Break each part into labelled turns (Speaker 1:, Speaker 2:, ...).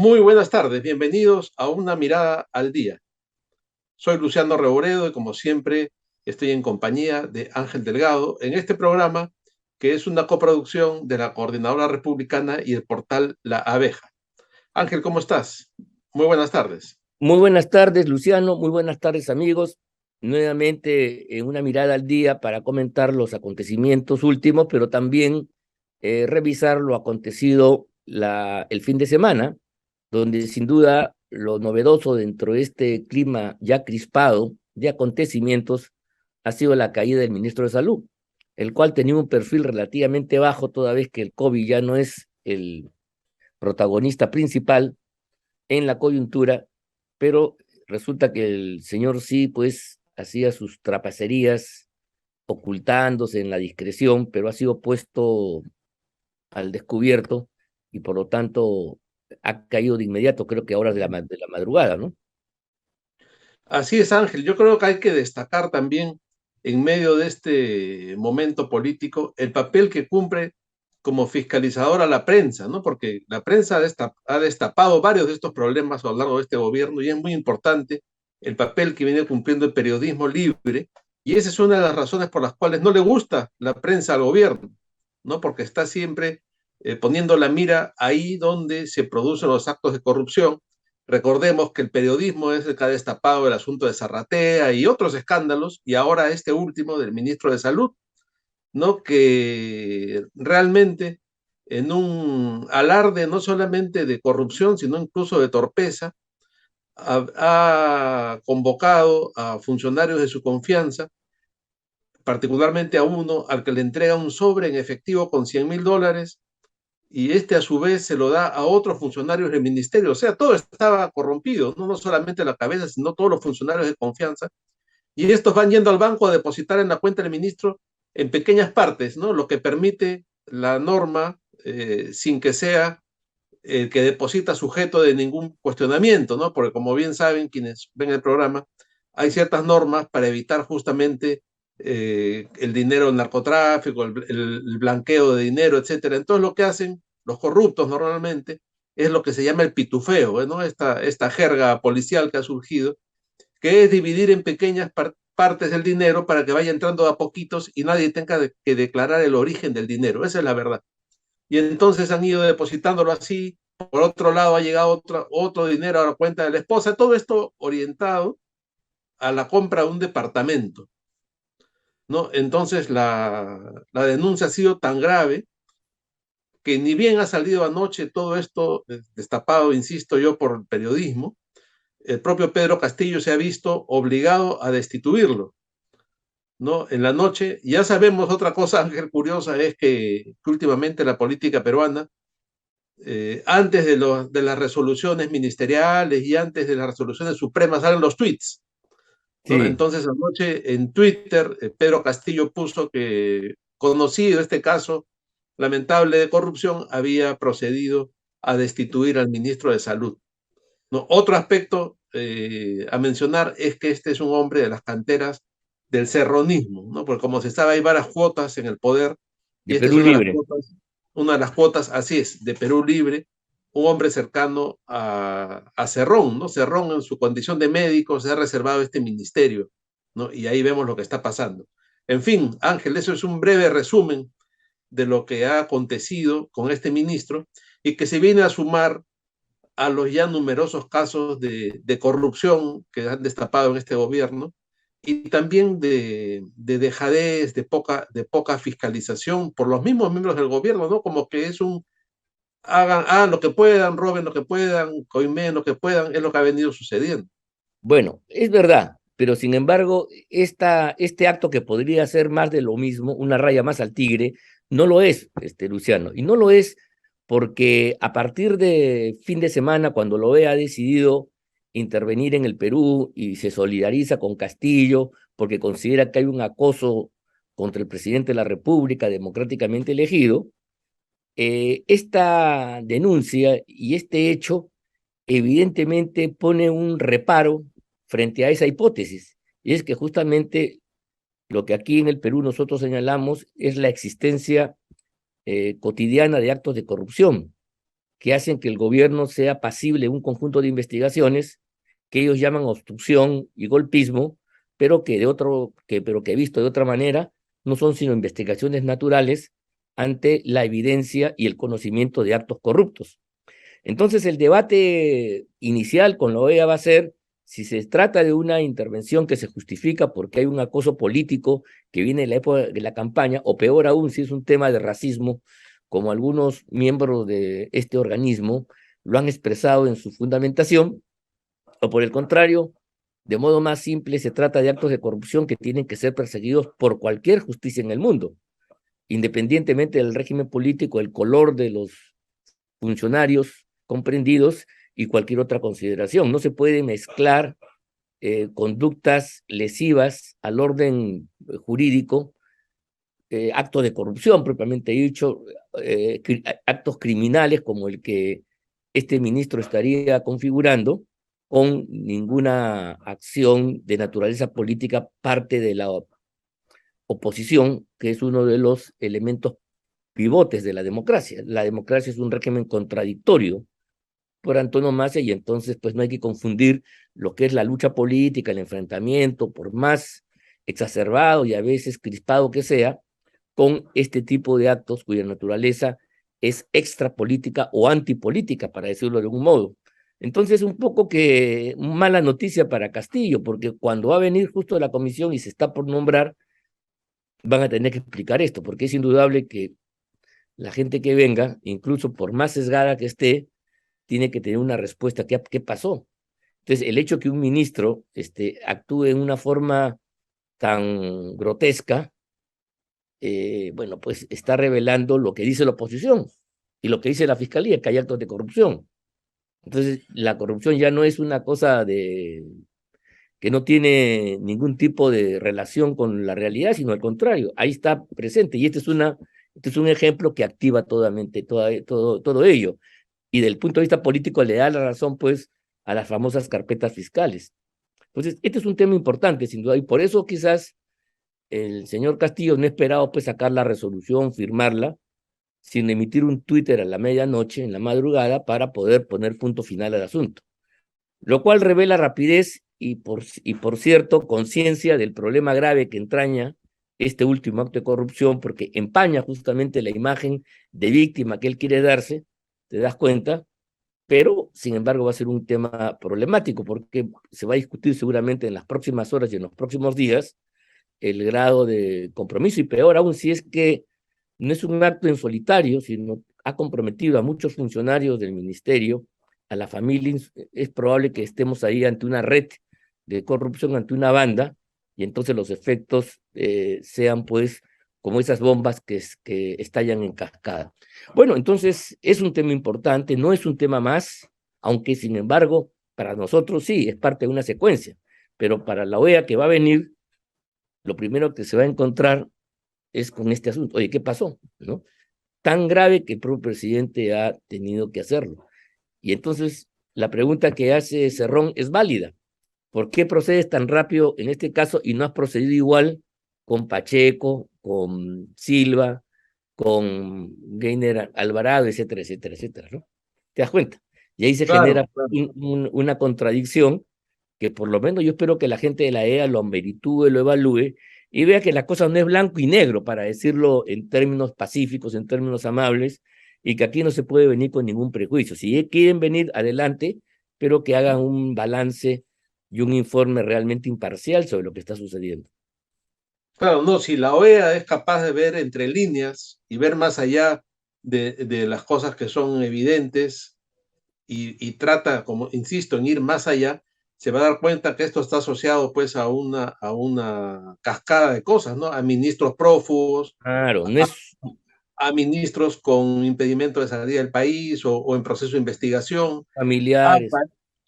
Speaker 1: Muy buenas tardes, bienvenidos a Una Mirada al Día. Soy Luciano Reboredo y como siempre estoy en compañía de Ángel Delgado en este programa que es una coproducción de la Coordinadora Republicana y el portal La Abeja. Ángel, ¿cómo estás? Muy buenas tardes.
Speaker 2: Muy buenas tardes, Luciano. Muy buenas tardes, amigos. Nuevamente en una mirada al día para comentar los acontecimientos últimos, pero también revisar lo acontecido el fin de semana, donde sin duda lo novedoso dentro de este clima ya crispado de acontecimientos ha sido la caída del ministro de Salud, el cual tenía un perfil relativamente bajo, toda vez que el COVID ya no es el protagonista principal en la coyuntura, pero resulta que el señor sí, pues, hacía sus trapacerías ocultándose en la discreción, pero ha sido puesto al descubierto y por lo tanto ha caído de inmediato, creo que a horas de la madrugada, ¿no?
Speaker 1: Así es, Ángel. Yo creo que hay que destacar también en medio de este momento político el papel que cumple como fiscalizadora la prensa, ¿no? Porque la prensa ha destapado varios de estos problemas a lo largo de este gobierno y es muy importante el papel que viene cumpliendo el periodismo libre y esa es una de las razones por las cuales no le gusta la prensa al gobierno, ¿no? Porque está siempre poniendo la mira ahí donde se producen los actos de corrupción. Recordemos que el periodismo es el que ha destapado el asunto de Zarratea y otros escándalos, y ahora este último del ministro de Salud, ¿no? Que realmente en un alarde no solamente de corrupción, sino incluso de torpeza, ha convocado a funcionarios de su confianza, particularmente a uno al que le entrega un sobre en efectivo con $100,000 y este a su vez se lo da a otros funcionarios del ministerio. O sea, todo estaba corrompido, no solamente la cabeza, sino todos los funcionarios de confianza. Y estos van yendo al banco a depositar en la cuenta del ministro en pequeñas partes, ¿no? Lo que permite la norma sin que sea el que deposita sujeto de ningún cuestionamiento, ¿no? Porque como bien saben quienes ven el programa, hay ciertas normas para evitar justamente el dinero del narcotráfico, el blanqueo de dinero, etcétera. Entonces lo que hacen los corruptos normalmente es lo que se llama el pitufeo, ¿no? Esta jerga policial que ha surgido, que es dividir en pequeñas partes del dinero para que vaya entrando a poquitos y nadie tenga que declarar el origen del dinero. Esa es la verdad. Y entonces han ido depositándolo así. Por otro lado, ha llegado otro dinero a la cuenta de la esposa. Todo esto orientado a la compra de un departamento, ¿no? Entonces la denuncia ha sido tan grave que ni bien ha salido anoche todo esto destapado, insisto yo, por el periodismo, el propio Pedro Castillo se ha visto obligado a destituirlo, ¿no? En la noche, ya sabemos otra cosa, Ángel, curiosa, es que últimamente la política peruana antes de las resoluciones ministeriales y antes de las resoluciones supremas salen los tweets, ¿no?
Speaker 2: Sí.
Speaker 1: Entonces anoche en Twitter Pedro Castillo puso que conocido este caso lamentable de corrupción había procedido a destituir al ministro de Salud, ¿no? Otro aspecto a mencionar es que este es un hombre de las canteras del serronismo, ¿no? Porque como se sabe hay varias cuotas en el poder
Speaker 2: De
Speaker 1: y esta es
Speaker 2: Perú Libre.
Speaker 1: una de las cuotas, así es, de Perú Libre, un hombre cercano a Cerrón, ¿no? Cerrón en su condición de médico se ha reservado este ministerio, ¿no? Y ahí vemos lo que está pasando. En fin, Ángel, eso es un breve resumen de lo que ha acontecido con este ministro y que se viene a sumar a los ya numerosos casos de corrupción que han destapado en este gobierno y también de dejadez, de poca fiscalización por los mismos miembros del gobierno, ¿no? Como que es un hagan lo que puedan, roben lo que puedan, coimeen lo que puedan, es lo que ha venido sucediendo.
Speaker 2: Bueno, es verdad, pero sin embargo, este acto que podría ser más de lo mismo, una raya más al tigre, no lo es, Luciano, y no lo es porque a partir de fin de semana, cuando lo ha decidido intervenir en el Perú y se solidariza con Castillo porque considera que hay un acoso contra el presidente de la República democráticamente elegido, esta denuncia y este hecho evidentemente pone un reparo frente a esa hipótesis, y es que justamente lo que aquí en el Perú nosotros señalamos es la existencia cotidiana de actos de corrupción. que hacen que el gobierno sea pasible de un conjunto de investigaciones que ellos llaman obstrucción y golpismo, pero que visto de otra manera, no son sino investigaciones naturales ante la evidencia y el conocimiento de actos corruptos. Entonces, el debate inicial con la OEA va a ser si se trata de una intervención que se justifica porque hay un acoso político que viene de la época de la campaña, o peor aún, si es un tema de racismo, como algunos miembros de este organismo lo han expresado en su fundamentación, o por el contrario, de modo más simple, se trata de actos de corrupción que tienen que ser perseguidos por cualquier justicia en el mundo, independientemente del régimen político, el color de los funcionarios comprendidos y cualquier otra consideración. No se puede mezclar conductas lesivas al orden jurídico, actos de corrupción propiamente dicho, actos criminales como el que este ministro estaría configurando, con ninguna acción de naturaleza política parte de la oposición, que es uno de los elementos pivotes de la democracia. La democracia es un régimen contradictorio por antonomasia y entonces pues no hay que confundir lo que es la lucha política, el enfrentamiento, por más exacerbado y a veces crispado que sea, con este tipo de actos cuya naturaleza es extrapolítica o antipolítica, para decirlo de algún modo. Entonces, un poco que mala noticia para Castillo, porque cuando va a venir justo la comisión y se está por nombrar, van a tener que explicar esto, porque es indudable que la gente que venga, incluso por más sesgada que esté, tiene que tener una respuesta. ¿Qué pasó? Entonces, el hecho que un ministro actúe en una forma tan grotesca, bueno, pues está revelando lo que dice la oposición y lo que dice la fiscalía, que hay actos de corrupción. Entonces, la corrupción ya no es una cosa que no tiene ningún tipo de relación con la realidad, sino al contrario, ahí está presente. Y este es un ejemplo que activa todo ello. Y del punto de vista político le da la razón, pues, a las famosas carpetas fiscales. Entonces, este es un tema importante, sin duda, y por eso quizás el señor Castillo no esperaba pues sacar la resolución, firmarla, sin emitir un Twitter a la medianoche, en la madrugada, para poder poner punto final al asunto. Lo cual revela rapidez y por cierto, conciencia del problema grave que entraña este último acto de corrupción, porque empaña justamente la imagen de víctima que él quiere darse, te das cuenta, pero sin embargo va a ser un tema problemático, porque se va a discutir seguramente en las próximas horas y en los próximos días el grado de compromiso, y peor aún si es que no es un acto en solitario, sino ha comprometido a muchos funcionarios del ministerio, a la familia. Es probable que estemos ahí ante una red de corrupción, ante una banda, y entonces los efectos sean pues como esas bombas que estallan en cascada. Bueno, entonces es un tema importante, no es un tema más, aunque sin embargo para nosotros sí, es parte de una secuencia, pero para la OEA que va a venir, lo primero que se va a encontrar es con este asunto. Oye, ¿qué pasó? ¿No? Tan grave que el propio presidente ha tenido que hacerlo. Y entonces la pregunta que hace Cerrón es válida. ¿Por qué procedes tan rápido en este caso y no has procedido igual con Pacheco, con Silva, con Gainer Alvarado, etcétera, etcétera, etcétera, ¿no? ¿Te das cuenta? Y ahí se
Speaker 1: Claro,
Speaker 2: genera
Speaker 1: claro.
Speaker 2: una contradicción que por lo menos yo espero que la gente de la EA lo meritúe, lo evalúe y vea que la cosa no es blanco y negro, para decirlo en términos pacíficos, en términos amables, y que aquí no se puede venir con ningún prejuicio. Si quieren venir, adelante, pero que hagan un balance y un informe realmente imparcial sobre lo que está sucediendo.
Speaker 1: Claro, no, si la OEA es capaz de ver entre líneas y ver más allá de las cosas que son evidentes y trata, como insisto, en ir más allá, se va a dar cuenta que esto está asociado pues a una cascada de cosas, ¿no? A ministros prófugos,
Speaker 2: Claro, no
Speaker 1: a,
Speaker 2: es
Speaker 1: a ministros con impedimento de salida del país o en proceso de investigación, a,
Speaker 2: familiares,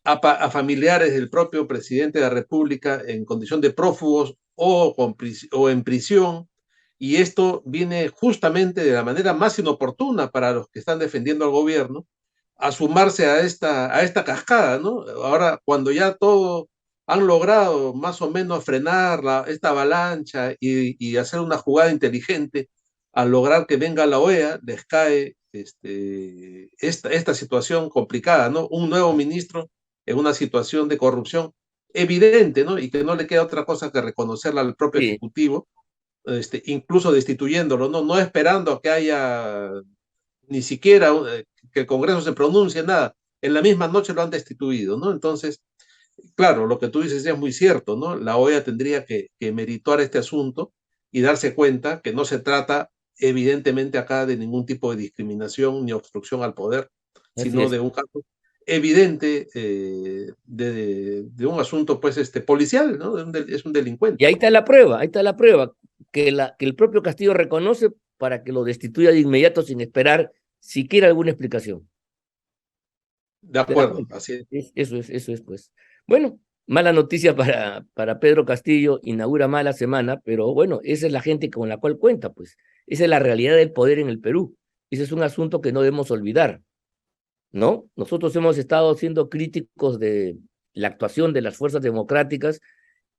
Speaker 1: a familiares del propio presidente de la República en condición de prófugos o en prisión. Y esto viene justamente de la manera más inoportuna para los que están defendiendo al gobierno, a sumarse a esta cascada, ¿no? Ahora, cuando ya todo han logrado más o menos frenar esta avalancha y hacer una jugada inteligente, al lograr que venga la OEA, les cae esta situación complicada, ¿no? Un nuevo ministro en una situación de corrupción evidente, ¿no? Y que no le queda otra cosa que reconocerla al propio
Speaker 2: Sí,
Speaker 1: Ejecutivo, incluso destituyéndolo, ¿no? No esperando a que haya ni siquiera que el Congreso se pronuncie, nada. En la misma noche lo han destituido, ¿no? Entonces, claro, lo que tú dices es muy cierto, ¿no? La OEA tendría que merituar este asunto y darse cuenta que no se trata evidentemente acá de ningún tipo de discriminación ni obstrucción al poder,
Speaker 2: así
Speaker 1: sino
Speaker 2: es.
Speaker 1: de un caso evidente de un asunto pues policial, ¿no? Es un
Speaker 2: Y
Speaker 1: delincuente.
Speaker 2: ahí está la prueba, que el propio Castillo reconoce para que lo destituya de inmediato sin esperar siquiera alguna explicación.
Speaker 1: De
Speaker 2: ¿Te das
Speaker 1: acuerdo,
Speaker 2: cuenta?
Speaker 1: así es.
Speaker 2: Eso es, pues. Bueno, mala noticia para Pedro Castillo, inaugura mala semana, pero bueno, esa es la gente con la cual cuenta, pues. Esa es la realidad del poder en el Perú. Ese es un asunto que no debemos olvidar, ¿no? Nosotros hemos estado siendo críticos de la actuación de las fuerzas democráticas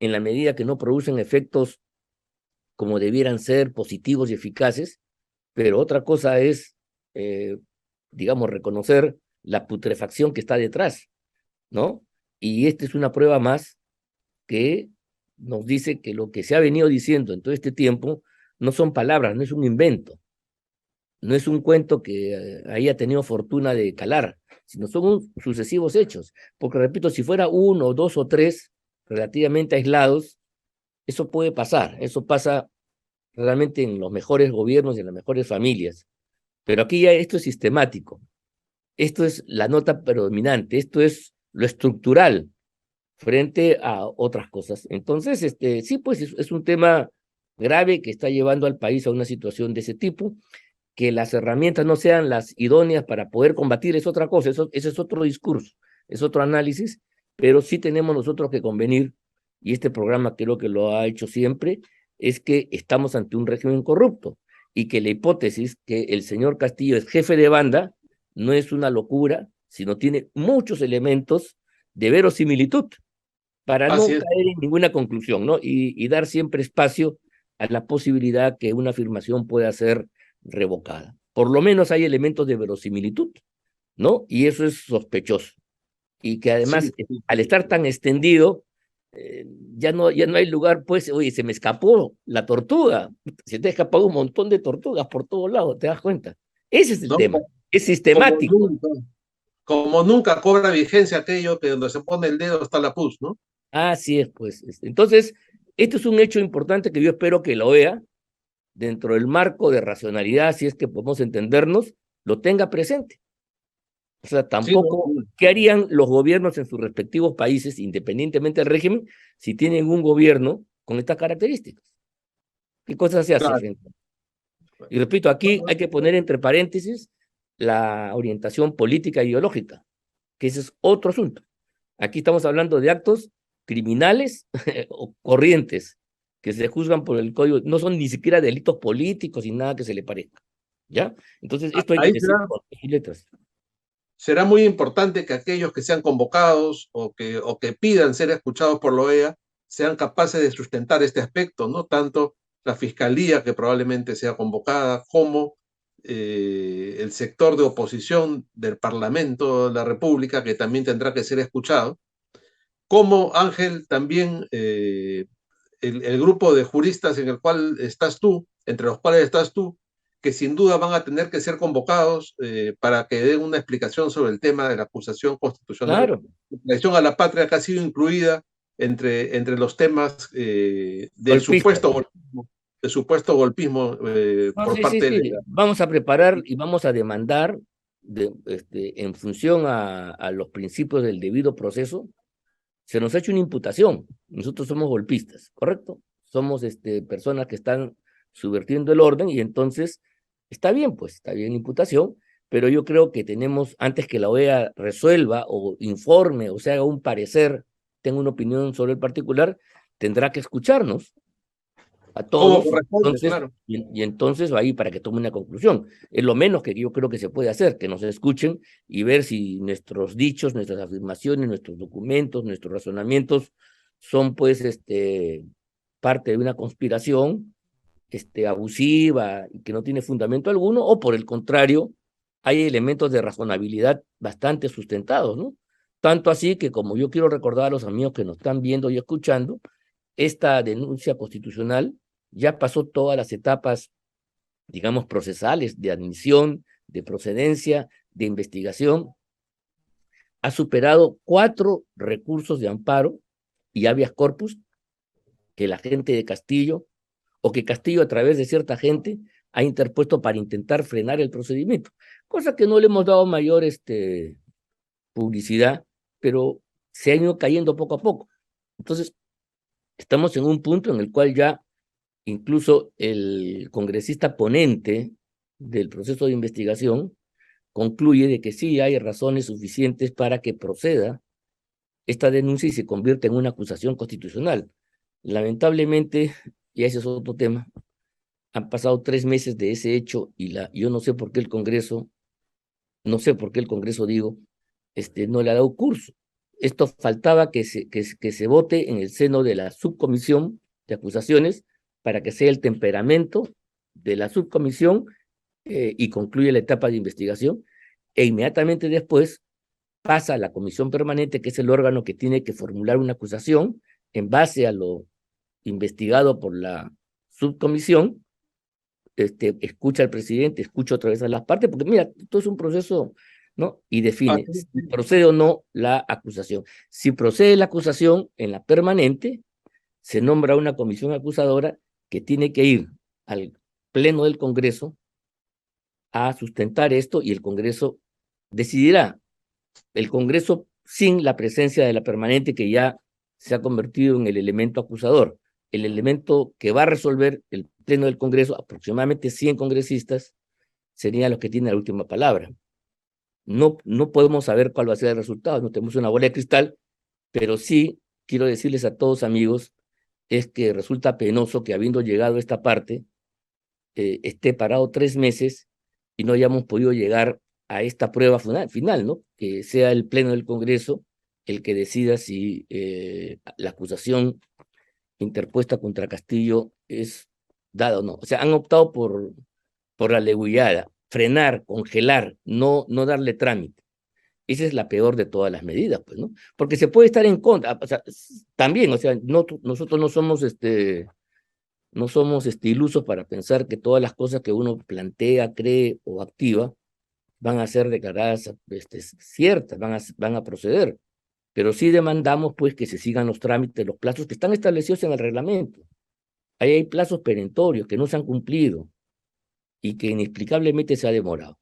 Speaker 2: en la medida que no producen efectos como debieran ser positivos y eficaces, pero otra cosa es, eh, digamos, reconocer la putrefacción que está detrás, ¿no? Y esta es una prueba más que nos dice que lo que se ha venido diciendo en todo este tiempo no son palabras, no es un invento, no es un cuento que haya tenido fortuna de calar, sino son sucesivos hechos. Porque, repito, si fuera uno, dos o tres relativamente aislados, eso puede pasar, eso pasa realmente en los mejores gobiernos y en las mejores familias. Pero aquí ya esto es sistemático, esto es la nota predominante, esto es lo estructural frente a otras cosas. Entonces, sí, pues es un tema grave que está llevando al país a una situación de ese tipo, que las herramientas no sean las idóneas para poder combatir es otra cosa, ese es otro discurso, es otro análisis, pero sí tenemos nosotros que convenir, y este programa creo que lo ha hecho siempre, es que estamos ante un régimen corrupto y que la hipótesis que el señor Castillo es jefe de banda no es una locura, sino tiene muchos elementos de verosimilitud para
Speaker 1: Así
Speaker 2: no
Speaker 1: es.
Speaker 2: caer en ninguna conclusión, ¿no? Y dar siempre espacio a la posibilidad que una afirmación pueda ser revocada. Por lo menos hay elementos de verosimilitud, ¿no? Y eso es sospechoso. Y que
Speaker 1: Sí,
Speaker 2: además,
Speaker 1: sí,
Speaker 2: al
Speaker 1: sí,
Speaker 2: estar tan extendido, ya no hay lugar, pues, oye, se me escapó la tortuga, se te ha escapado un montón de tortugas por todos lados, ¿te das cuenta? Ese es el
Speaker 1: ¿no?
Speaker 2: tema, es
Speaker 1: Como
Speaker 2: sistemático.
Speaker 1: nunca, como nunca cobra vigencia aquello que donde se pone el dedo está la pus, ¿no?
Speaker 2: Así es, pues. Entonces, esto es un hecho importante que yo espero que la OEA, dentro del marco de racionalidad, si es que podemos entendernos, lo tenga presente. O sea,
Speaker 1: Sí, no,
Speaker 2: tampoco, ¿qué harían los gobiernos en sus respectivos países, independientemente del régimen, si tienen un gobierno con estas características? ¿Qué cosas se hace
Speaker 1: claro.
Speaker 2: frente? Y repito, aquí hay que poner entre paréntesis la orientación política e ideológica, que ese es otro asunto. Aquí estamos hablando de actos criminales o corrientes que se juzgan por el código, no son ni siquiera delitos políticos ni nada que se le parezca. ¿Ya? Entonces, esto hay que
Speaker 1: Ahí
Speaker 2: decir
Speaker 1: será,
Speaker 2: con sus letras.
Speaker 1: será muy importante que aquellos que sean convocados o que pidan ser escuchados por la OEA sean capaces de sustentar este aspecto, ¿no? Tanto la fiscalía, que probablemente sea convocada, como el sector de oposición del Parlamento de la República, que también tendrá que ser escuchado, como Ángel también el grupo de juristas en el cual estás tú, entre los cuales estás tú, que sin duda van a tener que ser convocados para que den una explicación sobre el tema de la acusación constitucional
Speaker 2: Claro,
Speaker 1: de traición a la patria, que ha sido incluida entre los temas
Speaker 2: golpistas.
Speaker 1: del supuesto golpismo
Speaker 2: No,
Speaker 1: por
Speaker 2: sí, sí,
Speaker 1: parte de
Speaker 2: sí. Vamos a preparar y vamos a demandar en función a los principios del debido proceso. Se nos ha hecho una imputación. Nosotros somos golpistas, ¿correcto? Somos personas que están subvertiendo el orden y entonces está bien, pues, está bien la imputación, pero yo creo que tenemos, antes que la OEA resuelva o informe o se haga un parecer, tenga una opinión sobre el particular, tendrá que escucharnos a
Speaker 1: cómo
Speaker 2: todos,
Speaker 1: corresponde,
Speaker 2: entonces,
Speaker 1: claro.
Speaker 2: y entonces va ahí para que tome una conclusión. Es lo menos que yo creo que se puede hacer, que nos escuchen y ver si nuestros dichos, nuestras afirmaciones, nuestros documentos, nuestros razonamientos son pues parte de una conspiración abusiva y que no tiene fundamento alguno, o por el contrario, hay elementos de razonabilidad bastante sustentados, ¿no? Tanto así que, como yo quiero recordar a los amigos que nos están viendo y escuchando, esta denuncia constitucional ya pasó todas las etapas, digamos, procesales, de admisión, de procedencia, de investigación, ha superado 4 recursos de amparo y habeas corpus que la gente de Castillo, o que Castillo a través de cierta gente ha interpuesto para intentar frenar el procedimiento, cosa que no le hemos dado mayor publicidad, pero se han ido cayendo poco a poco. Entonces, estamos en un punto en el cual ya incluso el congresista ponente del proceso de investigación concluye de que sí hay razones suficientes para que proceda esta denuncia y se convierta en una acusación constitucional. Lamentablemente, y ese es otro tema, han pasado 3 meses de ese hecho y yo no sé por qué el Congreso, no sé por qué el Congreso, digo, no le ha dado curso. Esto faltaba que se vote en el seno de la subcomisión de acusaciones para que sea el temperamento de la subcomisión y concluye la etapa de investigación, e inmediatamente después pasa a la comisión permanente, que es el órgano que tiene que formular una acusación en base a lo investigado por la subcomisión. Escucha al presidente, escucha otra vez a las partes, porque mira, esto es un proceso, ¿no? Y
Speaker 1: Ah,
Speaker 2: define
Speaker 1: sí,
Speaker 2: si procede o no la acusación. Si procede la acusación en la permanente, se nombra una comisión acusadora que tiene que ir al pleno del Congreso a sustentar esto y el Congreso decidirá. El Congreso sin la presencia de la permanente, que ya se ha convertido en el elemento acusador, el elemento que va a resolver el pleno del Congreso, aproximadamente 100 congresistas, serían los que tienen la última palabra. No podemos saber cuál va a ser el resultado, no tenemos una bola de cristal, pero sí quiero decirles a todos, amigos, es que resulta penoso que habiendo llegado a esta parte, esté parado 3 meses y no hayamos podido llegar a esta prueba final, ¿no? Que sea el pleno del Congreso el que decida si la acusación interpuesta contra Castillo es dada o no. O sea, han optado por la legüillada, frenar, congelar, no darle trámite. Esa es la peor de todas las medidas, pues, ¿no? Porque se puede estar en contra, o sea, también, o sea, nosotros no somos ilusos para pensar que todas las cosas que uno plantea, cree o activa van a ser declaradas ciertas, van a proceder. Pero sí demandamos pues que se sigan los trámites, los plazos que están establecidos en el reglamento. Ahí hay plazos perentorios que no se han cumplido y que inexplicablemente se ha demorado.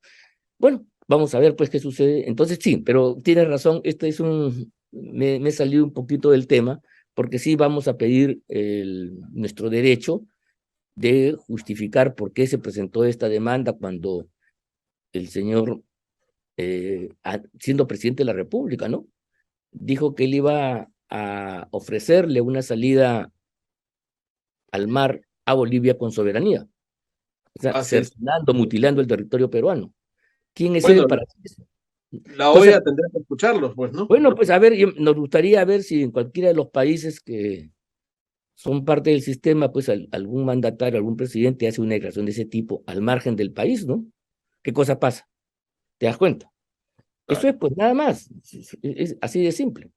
Speaker 2: Bueno, vamos a ver pues qué sucede. Entonces sí, pero tienes razón, me he salido un poquito del tema, porque sí vamos a pedir nuestro derecho de justificar por qué se presentó esta demanda cuando el señor, siendo presidente de la República, ¿no? Dijo que él iba a ofrecerle una salida al mar a Bolivia con soberanía, o sea,
Speaker 1: así es.
Speaker 2: cercenando, mutilando el territorio peruano. ¿Quién es él
Speaker 1: Bueno,
Speaker 2: para eso?
Speaker 1: la
Speaker 2: Entonces,
Speaker 1: OEA tendrá que escucharlos, pues, ¿no?
Speaker 2: bueno, pues a ver, nos gustaría ver si en cualquiera de los países que son parte del sistema, pues algún mandatario, algún presidente hace una declaración de ese tipo al margen del país, ¿no? ¿Qué cosa pasa? ¿Te das cuenta? Eso
Speaker 1: Claro.
Speaker 2: es pues nada más, es así de simple.
Speaker 1: No,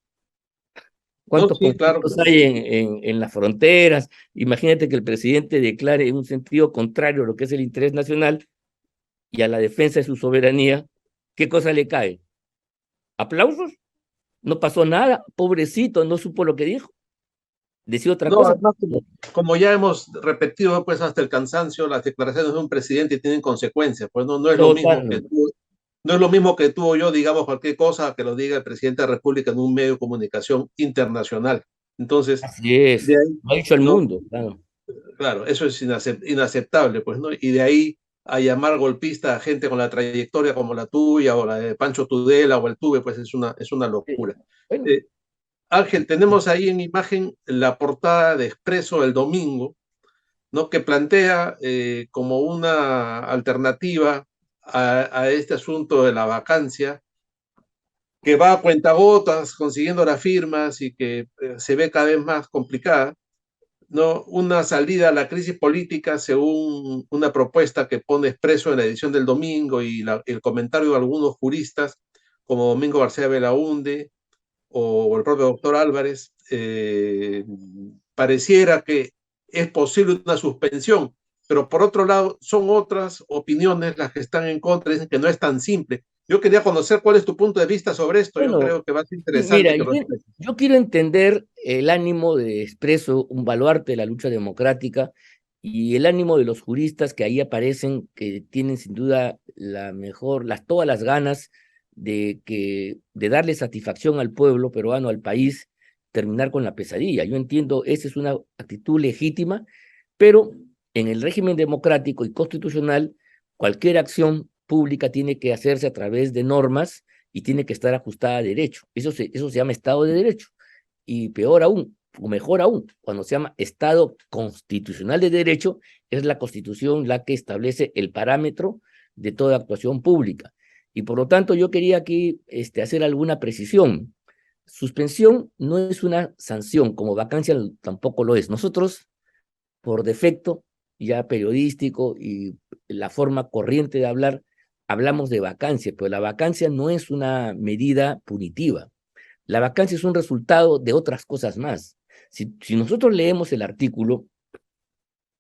Speaker 2: ¿Cuántos
Speaker 1: sí, claro.
Speaker 2: conflictos hay en las fronteras? Imagínate que el presidente declare en un sentido contrario a lo que es el interés nacional y a la defensa de su soberanía. ¿Qué cosa le cae? ¿Aplausos? No pasó nada, pobrecito, no supo lo que dijo. Decía otra
Speaker 1: No,
Speaker 2: cosa.
Speaker 1: además, como ya hemos repetido pues hasta el cansancio, las declaraciones de un presidente tienen consecuencias, pues no es lo mismo que
Speaker 2: Totalmente.
Speaker 1: tú, no es lo mismo que tú o yo digamos cualquier cosa que lo diga el presidente de la República en un medio de comunicación internacional. Entonces,
Speaker 2: Así
Speaker 1: de
Speaker 2: es.
Speaker 1: ahí,
Speaker 2: Lo ha dicho el
Speaker 1: ¿no?
Speaker 2: mundo, claro.
Speaker 1: Claro, eso es inaceptable, pues, ¿no? Y de ahí a llamar golpista a gente con la trayectoria como la tuya o la de Pancho Tudela o el Tuve, pues es una
Speaker 2: Sí.
Speaker 1: locura.
Speaker 2: Bueno,
Speaker 1: Eh, Ángel, tenemos ahí en imagen la portada de Expreso el domingo, ¿no? Que plantea como una alternativa a este asunto de la vacancia, que va a cuentagotas consiguiendo las firmas y que se ve cada vez más complicada. ¿no? Una salida a la crisis política según una propuesta que pone expreso en la edición del domingo y el comentario de algunos juristas como Domingo García Belaúnde o el propio doctor Álvarez, pareciera que es posible una suspensión, pero por otro lado son otras opiniones las que están en contra, dicen que no es tan simple. Yo quería conocer cuál es tu punto de vista sobre esto, yo
Speaker 2: Bueno,
Speaker 1: creo que va a ser
Speaker 2: mira,
Speaker 1: interesante que lo expreses.
Speaker 2: yo quiero entender el ánimo de Expreso, un baluarte de la lucha democrática, y el ánimo de los juristas que ahí aparecen, que tienen sin duda la mejor, todas las ganas de darle satisfacción al pueblo peruano, al país, terminar con la pesadilla. Yo entiendo, esa es una actitud legítima, pero en el régimen democrático y constitucional, cualquier acción pública tiene que hacerse a través de normas y tiene que estar ajustada a derecho. Eso se llama Estado de Derecho. Y peor aún, o mejor aún, cuando se llama Estado constitucional de derecho, es la Constitución la que establece el parámetro de toda actuación pública. Y por lo tanto, yo quería aquí hacer alguna precisión. Suspensión no es una sanción, como vacancia tampoco lo es. Nosotros, por defecto, ya periodístico y la forma corriente de hablar, hablamos de vacancia, pero la vacancia no es una medida punitiva. La vacancia es un resultado de otras cosas más. Si nosotros leemos el artículo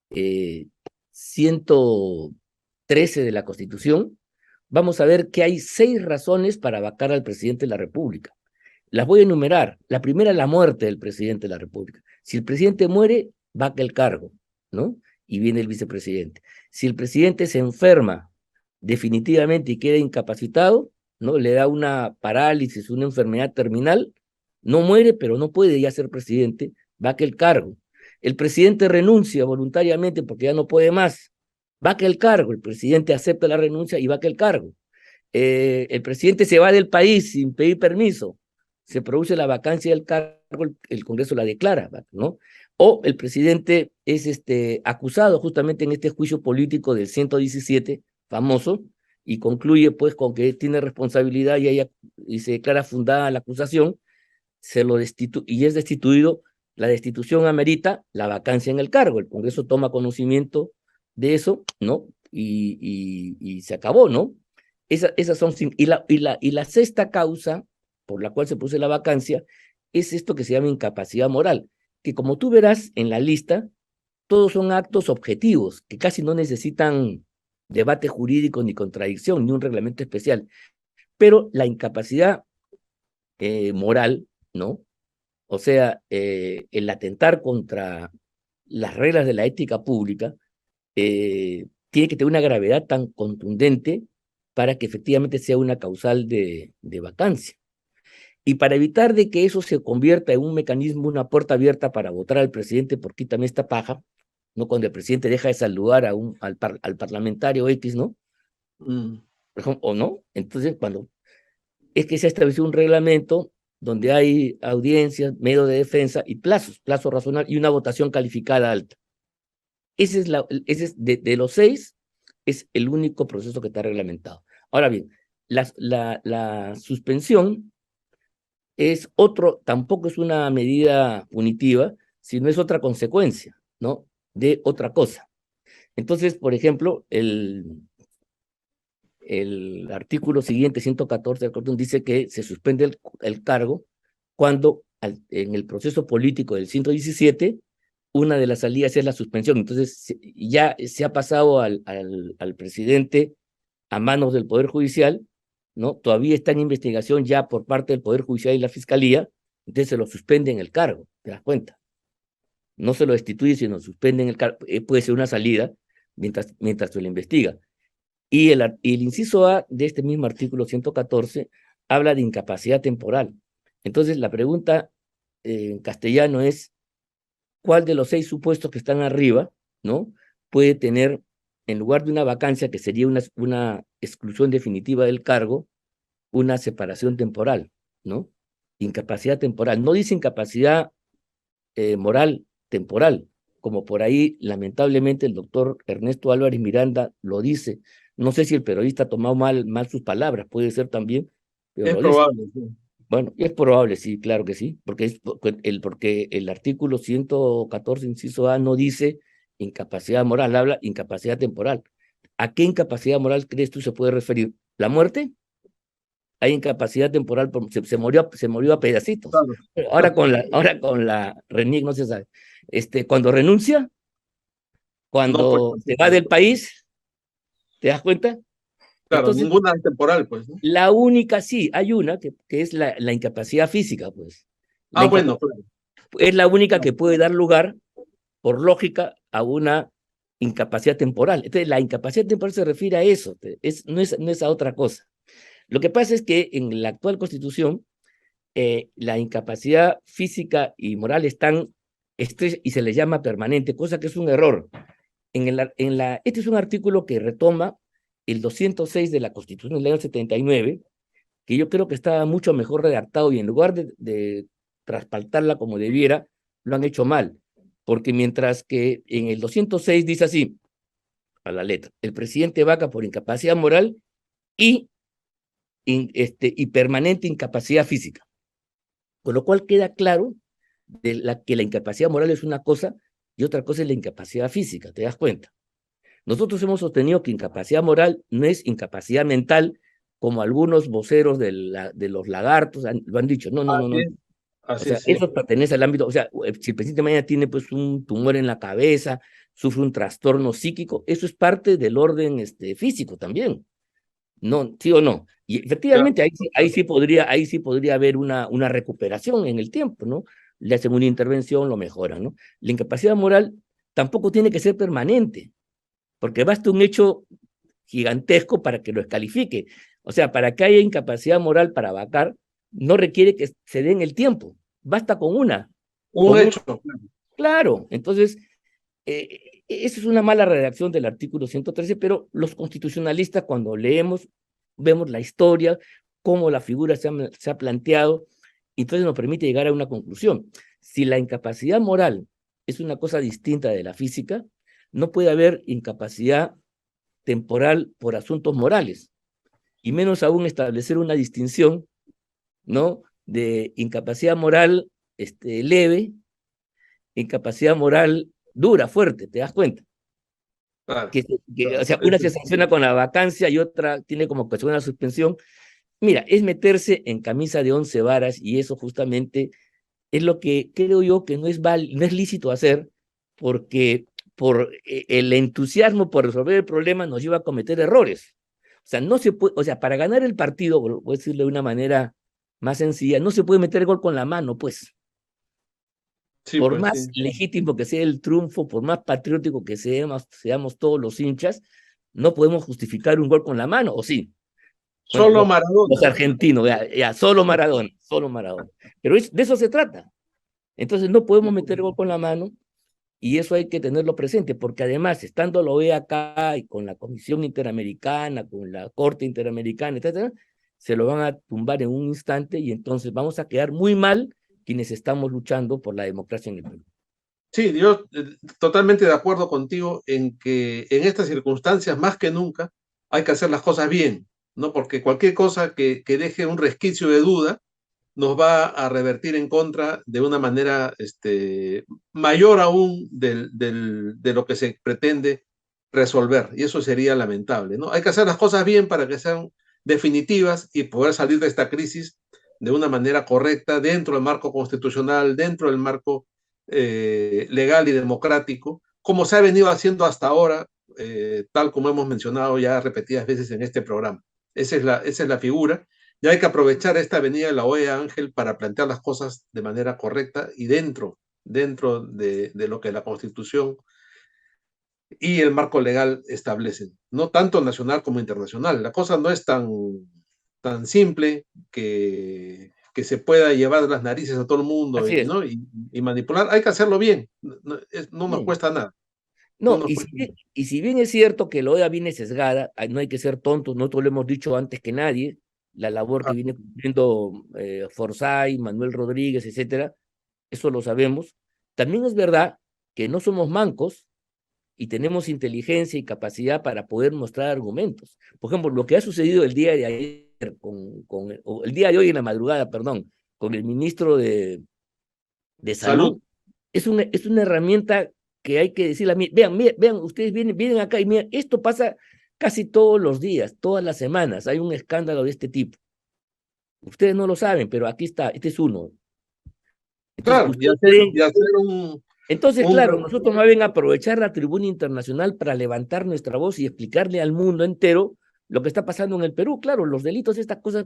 Speaker 2: 113 de la Constitución, vamos a ver que hay 6 razones para vacar al presidente de la República. Las voy a enumerar. La primera, la muerte del presidente de la República. Si el presidente muere, vaca el cargo, ¿no? Y viene el vicepresidente. Si el presidente se enferma definitivamente y queda incapacitado, ¿no? Le da una parálisis, una enfermedad terminal, no muere, pero no puede ya ser presidente, vaca el cargo. El presidente renuncia voluntariamente porque ya no puede más, vaca el cargo. El presidente acepta la renuncia y vaca el cargo. El presidente se va del país sin pedir permiso, se produce la vacancia del cargo, el Congreso la declara, ¿no? O el presidente es acusado justamente en este juicio político del 117, famoso, y concluye pues con que tiene responsabilidad y se declara fundada la acusación, y es destituido. La destitución amerita la vacancia en el cargo. El Congreso toma conocimiento de eso, ¿no? Y se acabó, ¿no? Esas son, y la sexta causa por la cual se produce la vacancia es esto que se llama incapacidad moral, que como tú verás en la lista, todos son actos objetivos, que casi no necesitan debate jurídico ni contradicción, ni un reglamento especial. Pero la incapacidad moral, ¿no? O sea, el atentar contra las reglas de la ética pública tiene que tener una gravedad tan contundente para que efectivamente sea una causal de vacancia. Y para evitar de que eso se convierta en un mecanismo, una puerta abierta para votar al presidente por quítame esta paja, ¿no? Cuando el presidente deja de saludar al parlamentario X, ¿no?
Speaker 1: Mm.
Speaker 2: O no. Entonces, cuando es que se ha establecido un reglamento donde hay audiencias, medios de defensa y plazo razonable y una votación calificada alta. De los 6, es el único proceso que está reglamentado. Ahora bien, la suspensión es tampoco es una medida punitiva, sino es otra consecuencia, ¿no? De otra cosa. Entonces, por ejemplo, el artículo siguiente, 114 del Código, dice que se suspende el cargo cuando en el proceso político del 117, una de las salidas es la suspensión. Entonces, ya se ha pasado al presidente a manos del Poder Judicial, ¿no? Todavía está en investigación ya por parte del Poder Judicial y la Fiscalía, entonces se lo suspenden el cargo, ¿te das cuenta? No se lo destituye, sino suspenden el cargo. Puede ser una salida mientras se lo investiga. Y el inciso A de este mismo artículo 114 habla de incapacidad temporal. Entonces, la pregunta en castellano es, ¿cuál de los 6 supuestos que están arriba, ¿no? Puede tener, en lugar de una vacancia, que sería una exclusión definitiva del cargo, una separación temporal, ¿no? Incapacidad temporal. No dice incapacidad moral temporal, como por ahí, lamentablemente, el doctor Ernesto Álvarez Miranda lo dice. No sé si el periodista ha tomado mal sus palabras, puede ser también, pero
Speaker 1: Es
Speaker 2: lo dice.
Speaker 1: probable, sí.
Speaker 2: Bueno, es probable, sí, claro que sí, porque el artículo 114, inciso A, no dice incapacidad moral, habla incapacidad temporal. ¿A qué incapacidad moral crees tú se puede referir? ¿La muerte? Hay incapacidad temporal, se murió a pedacitos.
Speaker 1: Claro.
Speaker 2: Pero ahora con la RENIEC no se sabe. Cuando renuncia,
Speaker 1: No, pues
Speaker 2: cuando se va
Speaker 1: tampoco.
Speaker 2: del país, ¿te das cuenta?
Speaker 1: Claro,
Speaker 2: Entonces,
Speaker 1: ninguna es temporal, pues, ¿no?
Speaker 2: la única, sí, hay una que es la incapacidad física, pues. La
Speaker 1: Ah, bueno,
Speaker 2: incapacidad
Speaker 1: claro.
Speaker 2: es la única
Speaker 1: Claro.
Speaker 2: que puede dar lugar, por lógica, a una incapacidad temporal. Entonces, la incapacidad temporal se refiere a eso, no es a otra cosa. Lo que pasa es que en la actual Constitución, la incapacidad física y moral están y se les llama permanente, cosa que es un error. Este es un artículo que retoma el 206 de la Constitución del año 79, que yo creo que estaba mucho mejor redactado y en lugar de traspaltarla como debiera, lo han hecho mal. Porque mientras que en el 206 dice así, a la letra, el presidente vaca por incapacidad moral y, y permanente incapacidad física. Con lo cual queda claro que la incapacidad moral es una cosa y otra cosa es la incapacidad física, ¿te das cuenta? Nosotros hemos sostenido que incapacidad moral no es incapacidad mental, como algunos voceros de los lagartos lo han dicho. No, no, no,
Speaker 1: Así
Speaker 2: no.
Speaker 1: es,
Speaker 2: O
Speaker 1: así
Speaker 2: sea,
Speaker 1: es, sí.
Speaker 2: eso pertenece al ámbito, o sea, si el presidente mañana tiene pues un tumor en la cabeza, sufre un trastorno psíquico, eso es parte del orden físico también. No, ¿sí o no? Y
Speaker 1: Claro,
Speaker 2: efectivamente ahí sí podría haber una recuperación en el tiempo, ¿no? Le hacen una intervención, lo mejoran, ¿no? La incapacidad moral tampoco tiene que ser permanente, porque basta un hecho gigantesco para que lo descalifique. O sea, para que haya incapacidad moral para vacar, no requiere que se den el tiempo, basta
Speaker 1: un
Speaker 2: con un,
Speaker 1: hecho, claro.
Speaker 2: claro, entonces, esa es una mala redacción del artículo 113, pero los constitucionalistas cuando leemos, vemos la historia, cómo la figura se ha planteado, entonces nos permite llegar a una conclusión. Si la incapacidad moral es una cosa distinta de la física, no puede haber incapacidad temporal por asuntos morales, y menos aún establecer una distinción, ¿no? De incapacidad moral leve, incapacidad moral dura, fuerte, ¿te das cuenta?
Speaker 1: Claro,
Speaker 2: O
Speaker 1: claro.
Speaker 2: sea, una se sanciona con la vacancia y otra tiene como que una suspensión. Mira, es meterse en camisa de 11 varas y eso justamente es lo que creo yo que no es lícito hacer porque por el entusiasmo por resolver el problema nos lleva a cometer errores. O sea, no se puede, o sea, para ganar el partido, voy a decirlo de una manera más sencilla, no se puede meter el gol con la mano, pues.
Speaker 1: Sí,
Speaker 2: Por
Speaker 1: pues
Speaker 2: más
Speaker 1: sí.
Speaker 2: legítimo que sea el triunfo, por más patriótico que seamos todos los hinchas, no podemos justificar un gol con la mano, ¿o sí? Bueno,
Speaker 1: Solo
Speaker 2: los
Speaker 1: Maradona.
Speaker 2: argentinos, ya, solo Maradona. Pero de eso se trata. Entonces no podemos meter gol con la mano y eso hay que tenerlo presente, porque además, estando la OEA acá y con la Comisión Interamericana, con la Corte Interamericana, etcétera, se lo van a tumbar en un instante y entonces vamos a quedar muy mal quienes estamos luchando por la democracia en el Perú.
Speaker 1: Sí, yo totalmente de acuerdo contigo en que en estas circunstancias, más que nunca, hay que hacer las cosas bien, ¿no? Porque cualquier cosa que deje un resquicio de duda nos va a revertir en contra de una manera mayor aún de lo que se pretende resolver. Y eso sería lamentable, ¿no? Hay que hacer las cosas bien para que sean definitivas y poder salir de esta crisis de una manera correcta dentro del marco constitucional, dentro del marco legal y democrático, como se ha venido haciendo hasta ahora, tal como hemos mencionado ya repetidas veces en este programa. Esa es la figura. Y hay que aprovechar esta venida de la OEA, Ángel, para plantear las cosas de manera correcta y dentro de lo que la Constitución y el marco legal establecen, no tanto nacional como internacional. La cosa no es tan simple que se pueda llevar las narices a todo el mundo
Speaker 2: Así
Speaker 1: y,
Speaker 2: es.
Speaker 1: ¿no? y manipular. Hay que hacerlo bien, no nos
Speaker 2: Sí.
Speaker 1: cuesta nada. No
Speaker 2: No,
Speaker 1: nos cuesta nada.
Speaker 2: y si bien es cierto que la OEA viene sesgada, no hay que ser tontos, nosotros lo hemos dicho antes que nadie, la labor que
Speaker 1: Ah,
Speaker 2: viene cumpliendo Forsyth, Manuel Rodríguez, etcétera, eso lo sabemos. También es verdad que no somos mancos y tenemos inteligencia y capacidad para poder mostrar argumentos. Por ejemplo, lo que ha sucedido el día de ayer o el día de hoy en la madrugada, perdón, con el ministro de
Speaker 1: Salud.
Speaker 2: Salud, es una herramienta que hay que decirle a mí, vean, ustedes vienen acá y miren, esto pasa casi todos los días, todas las semanas, hay un escándalo de este tipo. Ustedes no lo saben, pero aquí está, este es uno. Entonces,
Speaker 1: Claro,
Speaker 2: ustedes creen.
Speaker 1: y hacer
Speaker 2: Entonces,
Speaker 1: un,
Speaker 2: claro, nosotros más bien aprovechar la tribuna internacional para levantar nuestra voz y explicarle al mundo entero lo que está pasando en el Perú. Claro, los delitos, estas cosas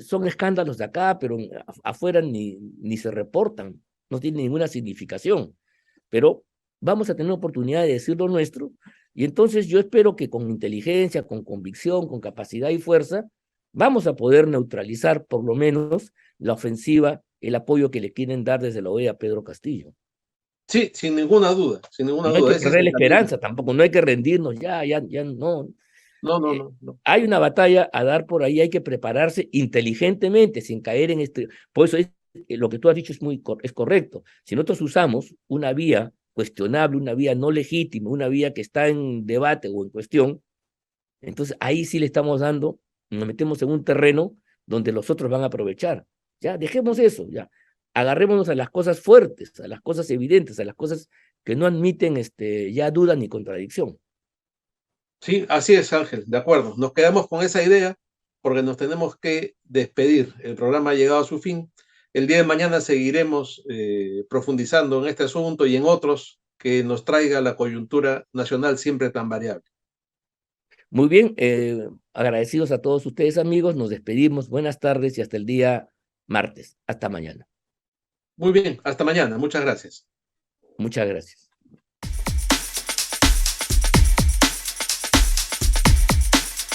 Speaker 2: son escándalos de acá, pero afuera ni se reportan, no tienen ninguna significación. Pero vamos a tener oportunidad de decir lo nuestro, y entonces yo espero que con inteligencia, con convicción, con capacidad y fuerza, vamos a poder neutralizar por lo menos la ofensiva, el apoyo que le quieren dar desde la OEA a Pedro Castillo.
Speaker 1: sí, sin ninguna duda, sin ninguna
Speaker 2: No hay que
Speaker 1: duda. Ese es
Speaker 2: perder
Speaker 1: el
Speaker 2: la
Speaker 1: camino.
Speaker 2: esperanza tampoco, no hay que rendirnos, ya, no.
Speaker 1: No, no,
Speaker 2: Eh,
Speaker 1: no, no.
Speaker 2: Hay una batalla a dar por ahí, hay que prepararse inteligentemente, sin caer en este. Por eso lo que tú has dicho es correcto. Si nosotros usamos una vía cuestionable, una vía no legítima, una vía que está en debate o en cuestión, entonces ahí sí le estamos dando, nos metemos en un terreno donde los otros van a aprovechar. Ya, dejemos eso, ya. Agarrémonos a las cosas fuertes, a las cosas evidentes, a las cosas que no admiten ya duda ni contradicción.
Speaker 1: Sí, así es, Ángel, de acuerdo. Nos quedamos con esa idea porque nos tenemos que despedir. El programa ha llegado a su fin. El día de mañana seguiremos profundizando en este asunto y en otros que nos traiga la coyuntura nacional siempre tan variable.
Speaker 2: Muy bien, agradecidos a todos ustedes amigos, nos despedimos, buenas tardes y hasta el día martes. Hasta mañana.
Speaker 1: Muy bien, hasta mañana. Muchas gracias.
Speaker 2: Muchas gracias.